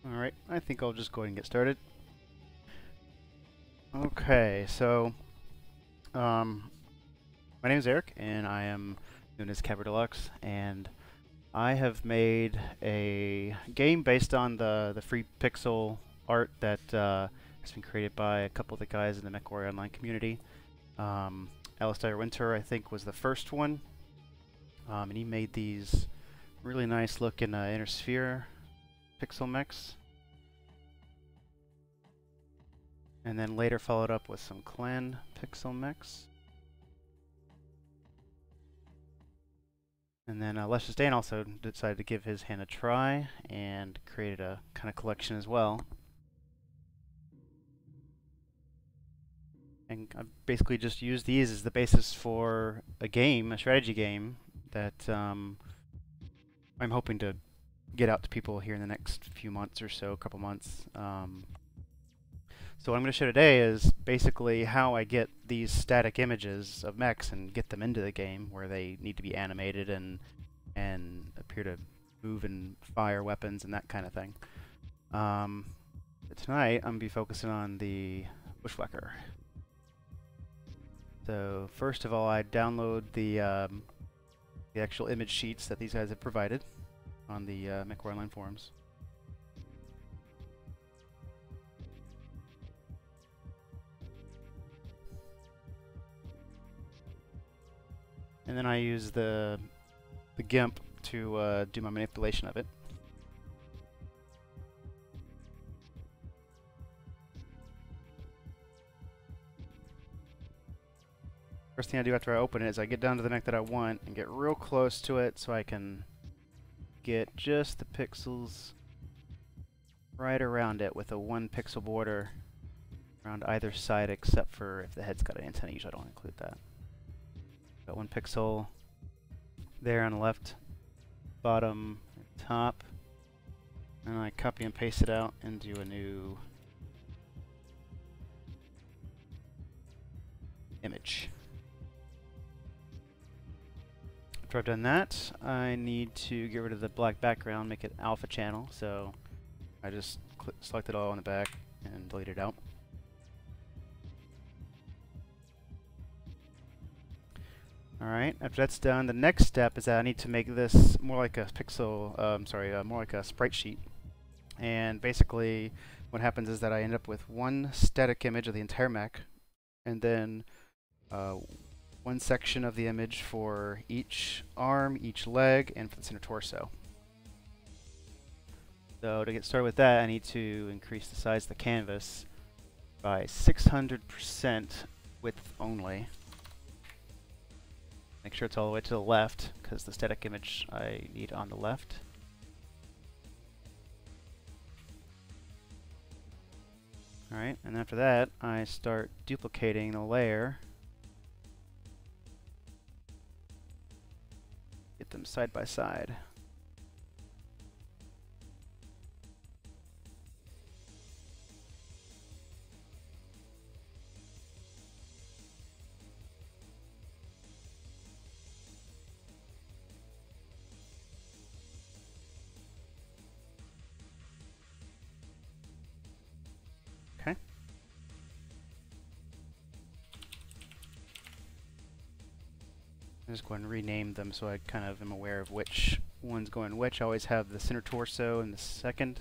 Alright, I think I'll just go ahead and get started. Okay, so my name is Eric, and I am known as Cabra Deluxe, and I have made a game based on the free pixel art that has been created by a couple of the guys in the MechWarrior Online community. Alistair Winter, I think, was the first one, and he made these really nice looking inner sphere PixelMeks. And then later followed up with some clan PixelMeks. And then Luscious Dan also decided to give his hand a try and created a kind of collection as well. And I basically just used these as the basis for a game, a strategy game, that I'm hoping to get out to people here in the next few months or so, couple months. So what I'm going to show today is basically how I get these static images of mechs and get them into the game where they need to be animated and appear to move and fire weapons and that kind of thing. But tonight I'm going to be focusing on the Bushwacker. So first of all, I download the actual image sheets that these guys have provided on the MechWarrior Online forums. And then I use the GIMP to do my manipulation of it. First thing I do after I open it is I get down to the mech that I want and get real close to it so I can get just the pixels right around it with a 1 pixel border around either side except for if the head's got an antenna. Usually I don't include that. Got 1 pixel there on the left, bottom, and top, and I copy and paste it out and do a new image. After I've done that, I need to get rid of the black background, make it alpha channel, so I just select it all on the back and delete it out. Alright, after that's done, the next step is that I need to make this more like a pixel, more like a sprite sheet. And basically, what happens is that I end up with one static image of the entire mech, and then one section of the image for each arm, each leg, and for the center torso. So to get started with that, I need to increase the size of the canvas by 600% width only. Make sure it's all the way to the left, because the static image I need on the left. Alright, and after that, I start duplicating the layer. Get them side by side. Okay. I'm just going to rename them so I kind of am aware of which one's going which. I always have the center torso in the second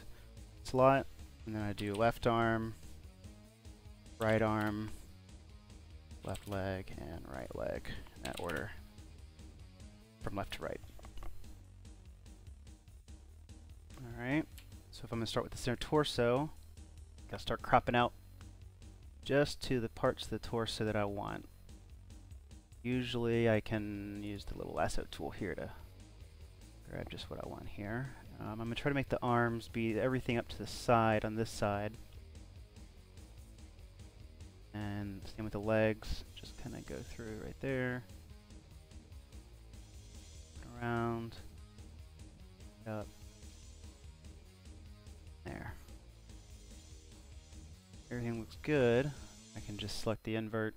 slot, and then I do left arm, right arm, left leg, and right leg in that order, from left to right. Alright, so if I'm going to start with the center torso, I'll start cropping out just to the parts of the torso that I want. Usually I can use the little lasso tool here to grab just what I want here. I'm going to try to make the arms be everything up to the side on this side. And same with the legs, just kind of go through right there. Around. Up. There. Everything looks good. I can just select the invert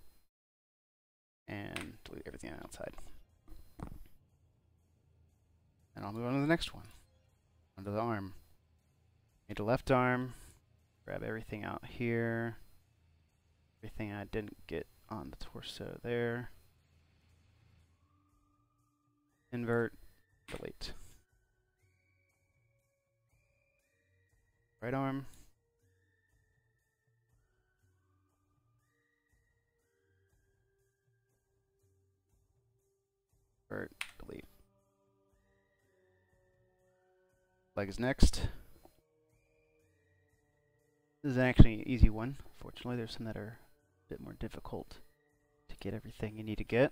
and delete everything outside. And I'll move on to the next one. Onto the arm. Need a left arm. Grab everything out here. Everything I didn't get on the torso there. Invert, delete. Right arm. Invert, delete. Legs next. This is actually an easy one. Fortunately, there's some that are a bit more difficult to get everything you need to get.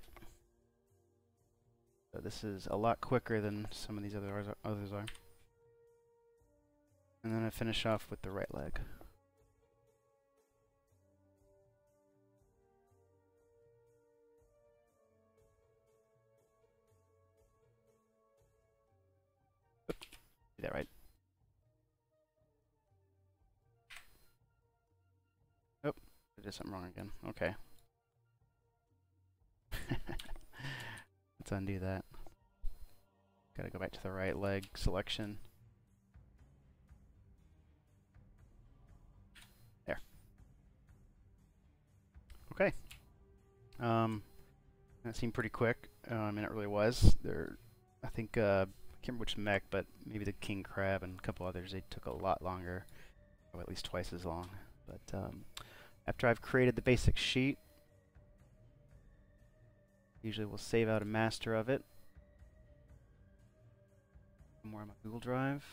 So this is a lot quicker than some of these others are. And then I finish off with the right leg. Oops, did that right? Oh, I did something wrong again. Okay. Let's undo that. Gotta go back to the right leg selection. There. Okay. That seemed pretty quick, and it really was. I think, I can't remember which mech, but maybe the King Crab and a couple others, they took a lot longer, or at least twice as long. But after I've created the basic sheet, usually we'll save out a master of it. More on my Google Drive.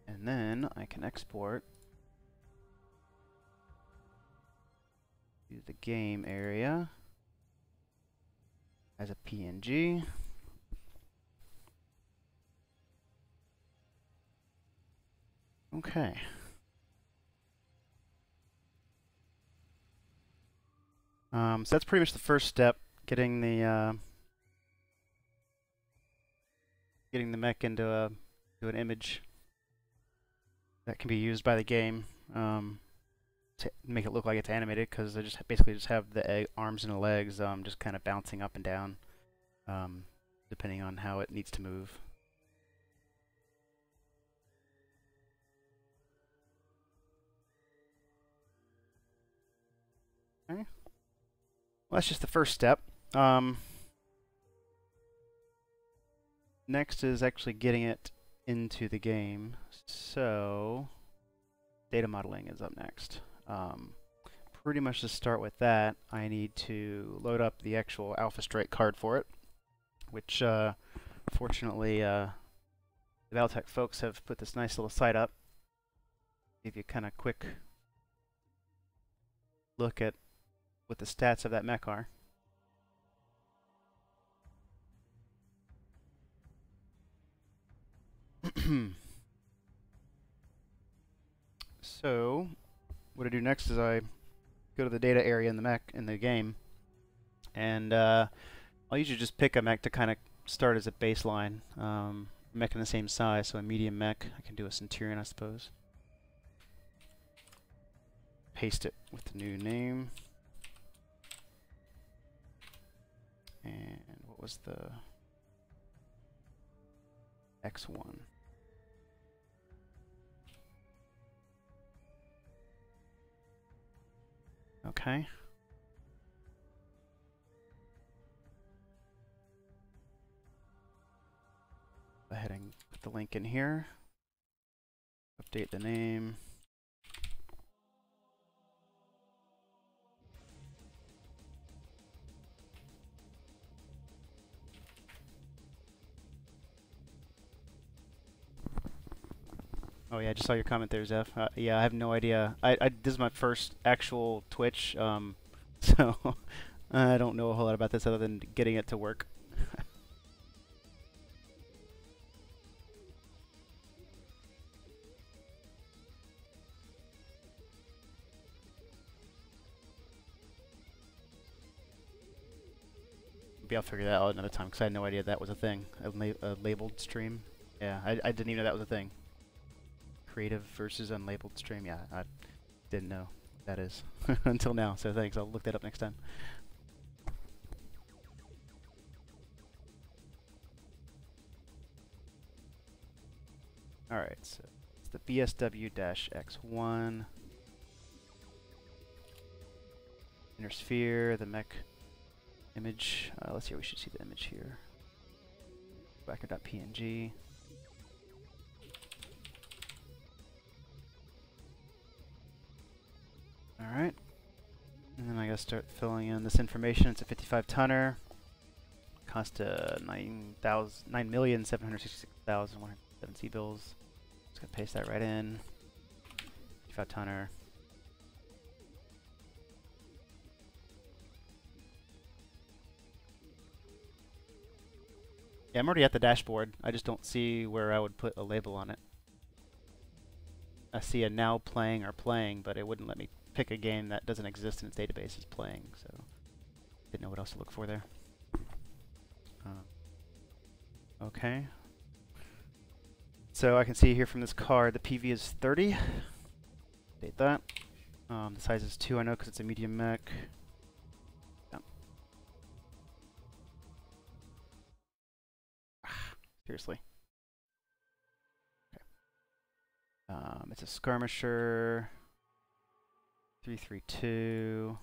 And then I can export to the game area as a PNG. Okay. So that's pretty much the first step, getting the mech into an image that can be used by the game to make it look like it's animated, because I basically just have the arms and the legs just kind of bouncing up and down depending on how it needs to move. Okay. Well, that's just the first step. Next is actually getting it into the game. So, data modeling is up next. Pretty much to start with that, I need to load up the actual Alpha Strike card for it, which fortunately the Valtech folks have put this nice little site up. Give you a kind of quick look at what the stats of that mech are. So, what I do next is I go to the data area in the mech in the game, and I'll usually just pick a mech to kind of start as a baseline. Mech in the same size, so a medium mech. I can do a Centurion, I suppose. Paste it with the new name. And what was the X1? Okay. Go ahead and put the link in here. Update the name. Oh yeah, I just saw your comment there, Zeph. Yeah, I have no idea. This is my first actual Twitch, so I don't know a whole lot about this other than getting it to work. Maybe I'll figure that out another time, because I had no idea that was a thing. A labeled stream. Yeah, I didn't even know that was a thing. Creative versus unlabeled stream. Yeah, I didn't know. that is until now. So thanks. I'll look that up next time. All right, so it's the BSW-X1 inner sphere, the mech image. Let's see. We should see the image here. Bushwacker.png. All right, and then I gotta start filling in this information. It's a 55-tonner. Cost $9,766,107 C-bills. Just gonna paste that right in. 55-tonner. Yeah, I'm already at the dashboard. I just don't see where I would put a label on it. I see a now playing or playing, but it wouldn't let me pick a game that doesn't exist in its database as playing, so didn't know what else to look for there. Okay. So I can see here from this card the PV is 30. Date that. The size is 2, I know, because it's a medium mech. Yeah. Seriously. Okay. It's a skirmisher. 332.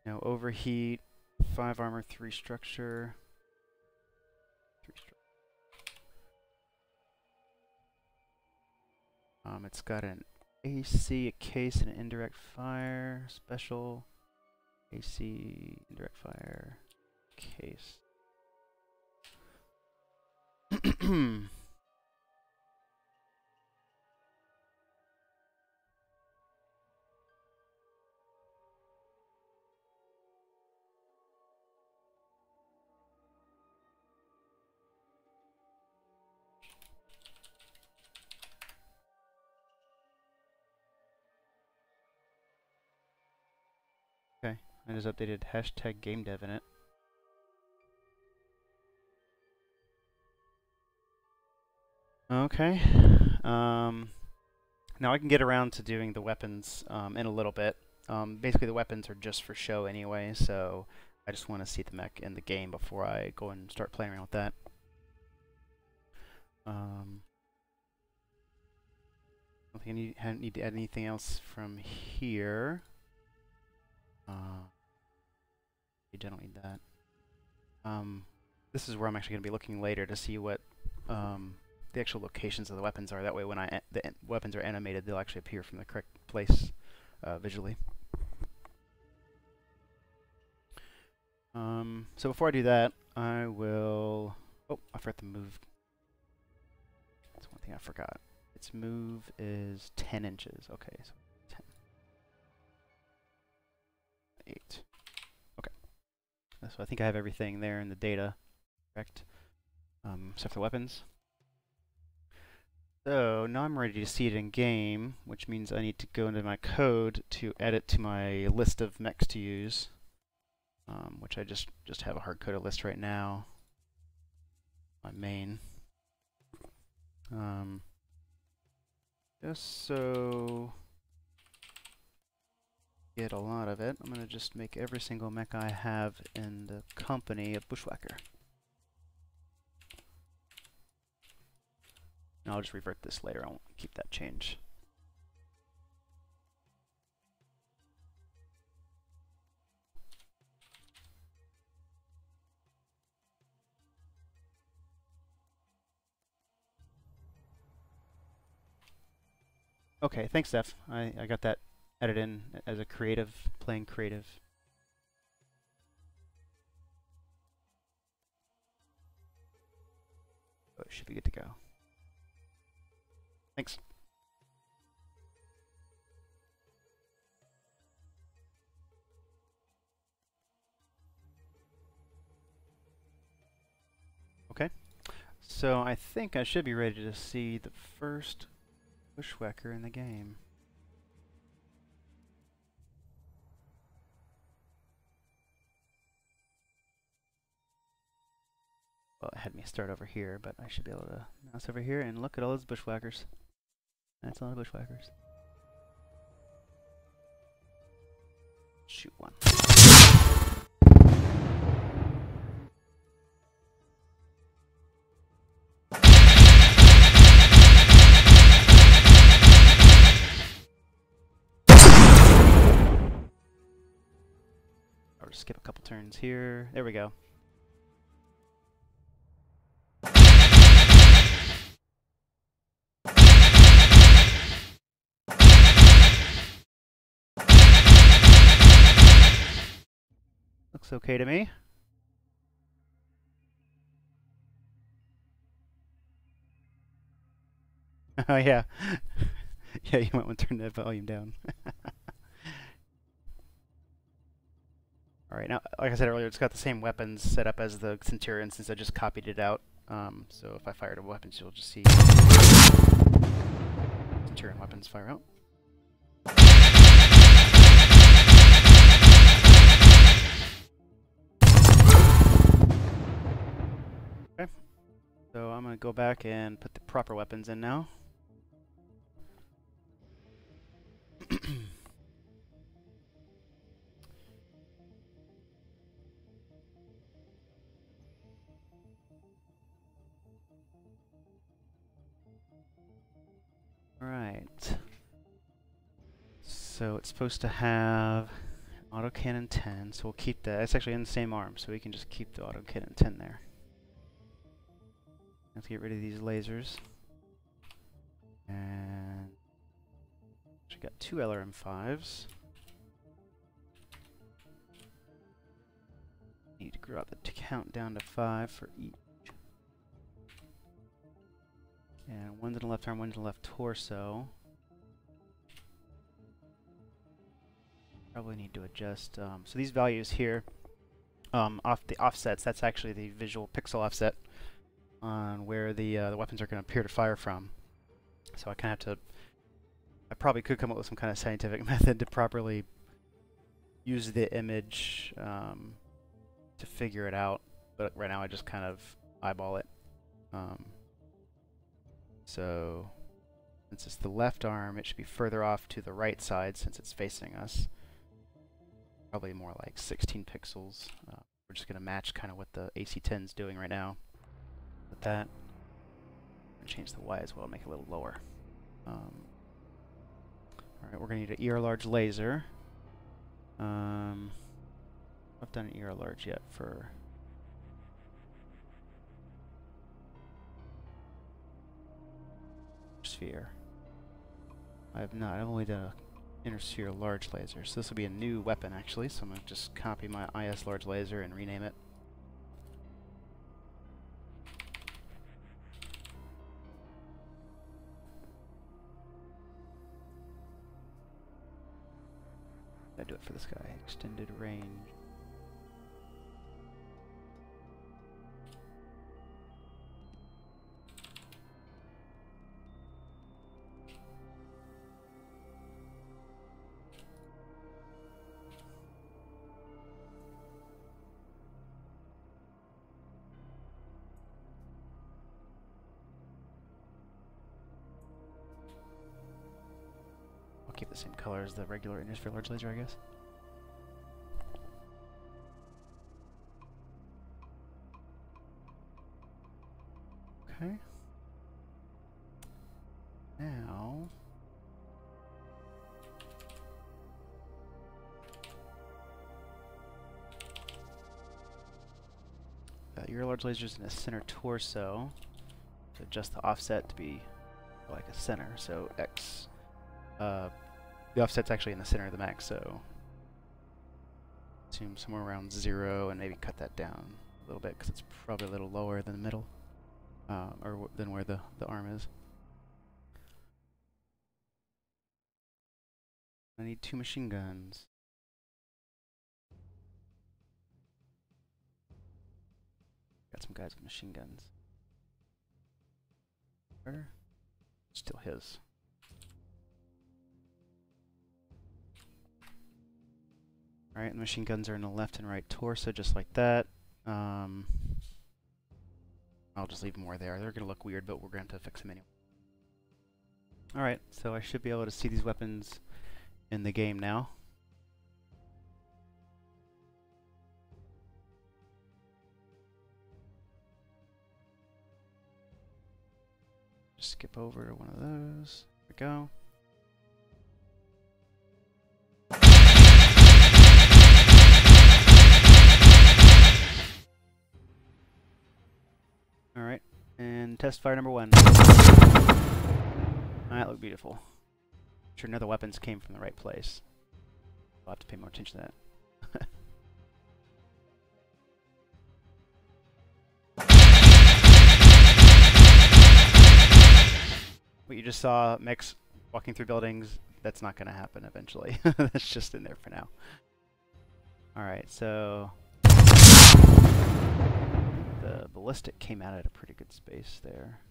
No overheat. 5 armor, 3 structure. 3 structure. It's got an AC, a case, and an indirect fire. Special. AC, indirect fire, case. Okay, I just updated hashtag game dev in it. Okay. Now I can get around to doing the weapons in a little bit. Basically, the weapons are just for show anyway, so I just want to see the mech in the game before I go and start playing around with that. I don't think I need to add anything else from here. I don't need that. This is where I'm actually going to be looking later to see what the actual locations of the weapons are. That way when the weapons are animated, they'll actually appear from the correct place visually. So before I do that, I will... Oh, I forgot to move. That's one thing I forgot. Its move is 10 inches. Okay, so 10. 8. Okay. So I think I have everything there in the data, correct? Except for weapons. So now I'm ready to see it in game, which means I need to go into my code to add it to my list of mechs to use, which I just have a hard-coded list right now. My main. Just so get a lot of it, I'm going to just make every single mech I have in the company a Bushwacker. And I'll just revert this later. I won't keep that change. Okay, thanks, Steph. I got that added in as a creative, playing creative. Oh, it should be good to go. Thanks. Okay, so I think I should be ready to see the first Bushwacker in the game. Well, it had me start over here, but I should be able to mouse over here and look at all those bushwhackers. That's a lot of bushwhackers. Shoot one. Or skip a couple turns here. There we go. Looks okay to me. Oh yeah. Yeah, you might want to turn that volume down. Alright, now, like I said earlier, it's got the same weapons set up as the Centurion since I just copied it out. So if I fired a weapon, you'll just see Centurion weapons fire out. Okay, so I'm going to go back and put the proper weapons in now. Alright. So it's supposed to have autocannon 10, so we'll keep that. It's actually in the same arm, so we can just keep the autocannon 10 there. Have to get rid of these lasers. And we got 2 LRM5s. Need to grow out the count down to 5 for each. And one's in the left arm, one's in the left torso. Probably need to adjust. So these values here, off the offsets, that's actually the visual pixel offset on where the weapons are going to appear to fire from. So I kind of have to. I probably could come up with some kind of scientific method to properly use the image to figure it out. But right now I just kind of eyeball it. So since it's the left arm, it should be further off to the right side since it's facing us. Probably more like 16 pixels. We're just going to match kind of what the AC-10's doing right now. With that, and change the Y as well, make it a little lower. Alright, we're going to need an ER large laser. I've done an ER large yet for... sphere. I have not. I've only done a inner sphere large laser. So this will be a new weapon actually. So I'm going to just copy my IS large laser and rename it. I do it for this guy. Extended range. Keep the same color as the regular inner sphere large laser, I guess. Okay. Now your large laser's in a center torso. To adjust the offset to be like a center, so X. The offset's actually in the center of the mech, so assume somewhere around 0 and maybe cut that down a little bit because it's probably a little lower than the middle, or than where the arm is. I need 2 machine guns. Got some guys with machine guns. Where? Still his. Alright, the machine guns are in the left and right torso, just like that. I'll just leave more there. They're going to look weird, but we're going to have to fix them anyway. Alright, so I should be able to see these weapons in the game now. Just skip over to one of those. There we go. Alright, and test fire number 1. That looked beautiful. I'm sure none of the weapons came from the right place. I'll have to pay more attention to that. What you just saw, mechs walking through buildings, that's not going to happen eventually. That's just in there for now. Alright, so the ballistic came out at a pretty good space there.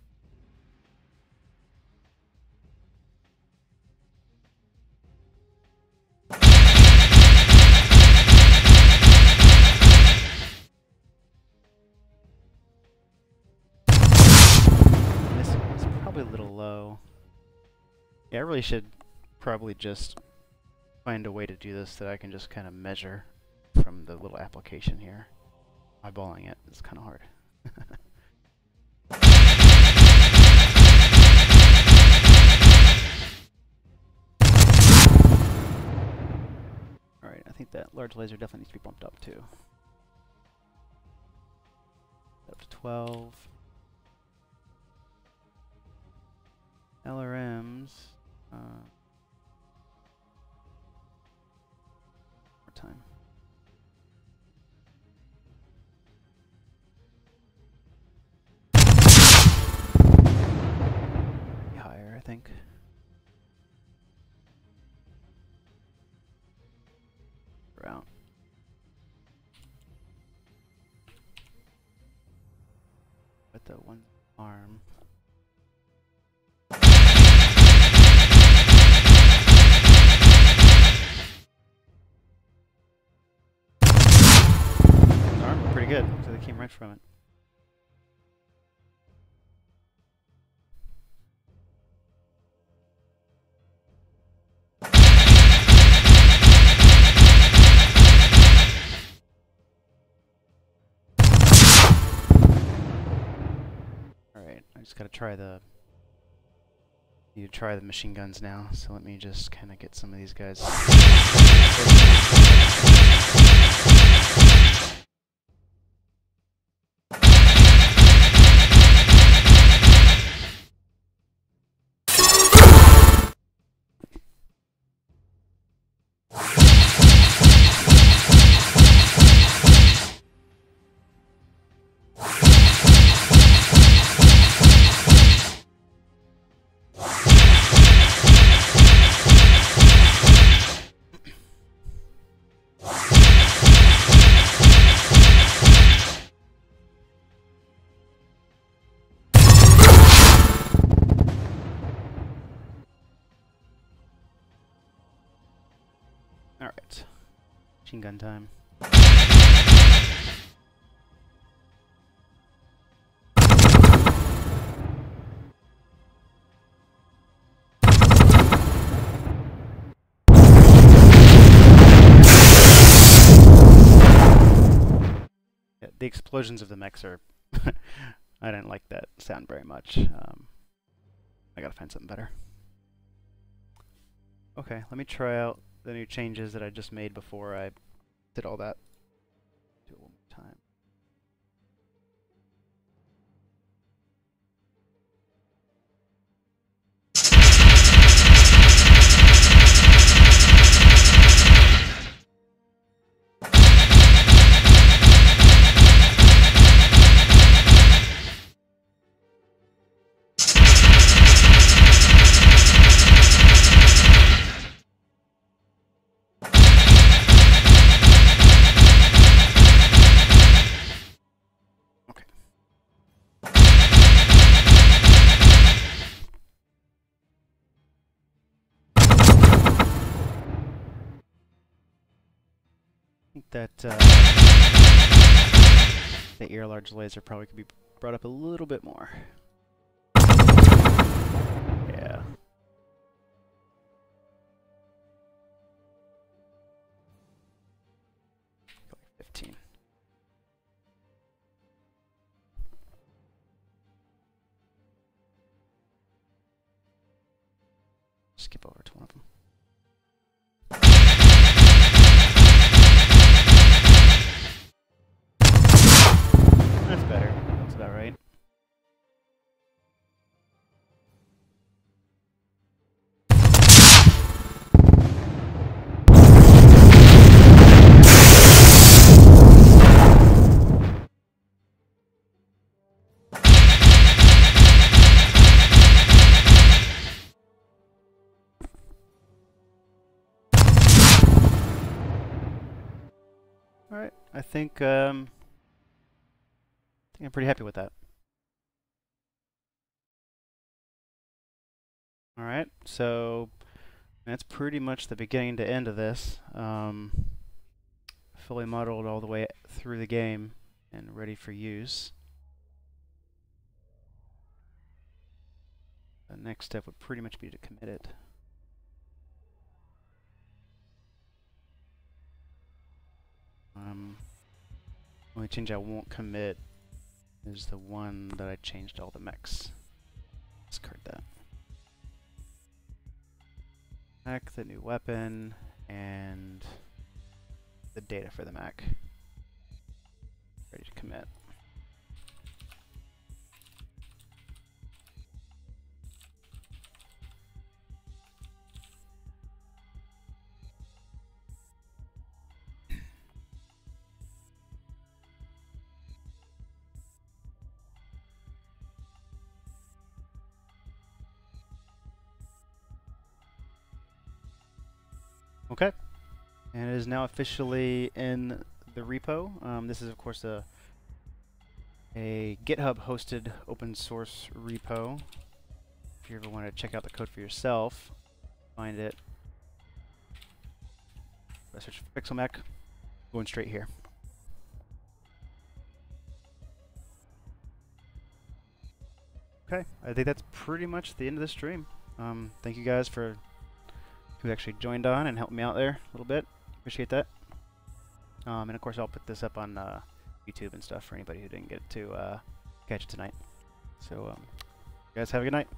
A little low. Yeah, I really should probably just find a way to do this that I can just kind of measure from the little application here. Eyeballing it is kind of hard. Alright, I think that large laser definitely needs to be bumped up too. Up to 12. LRMs. More time. Be higher, I think. Around. With the one arm. Pretty good, so they came right from it. Alright, I just gotta try the... need to try the machine guns now, so let me just kind of get some of these guys... Alright. Machine gun time. Yeah, the explosions of the mechs are... I didn't like that sound very much. I gotta find something better. Okay, let me try out the new changes that I just made before I did all that. Do it one more time. I think that the ear large laser probably could be brought up a little bit more. Yeah. Go like 15. Skip over to one of them. That's better. That's about right. Alright, I think I'm pretty happy with that. Alright, so that's pretty much the beginning to end of this. Fully modeled all the way through the game and ready for use. The next step would pretty much be to commit it. Only change I won't commit is the one that I changed all the mechs. Discard that. Mech, the new weapon, and the data for the mech. Ready to commit. Okay, and it is now officially in the repo. This is, of course, a GitHub hosted open source repo. If you ever want to check out the code for yourself, find it. Search for PixelMek, going straight here. Okay, I think that's pretty much the end of the stream. Thank you guys for who actually joined on and helped me out there a little bit. Appreciate that. And of course I'll put this up on YouTube and stuff for anybody who didn't get to catch it tonight. So you guys have a good night.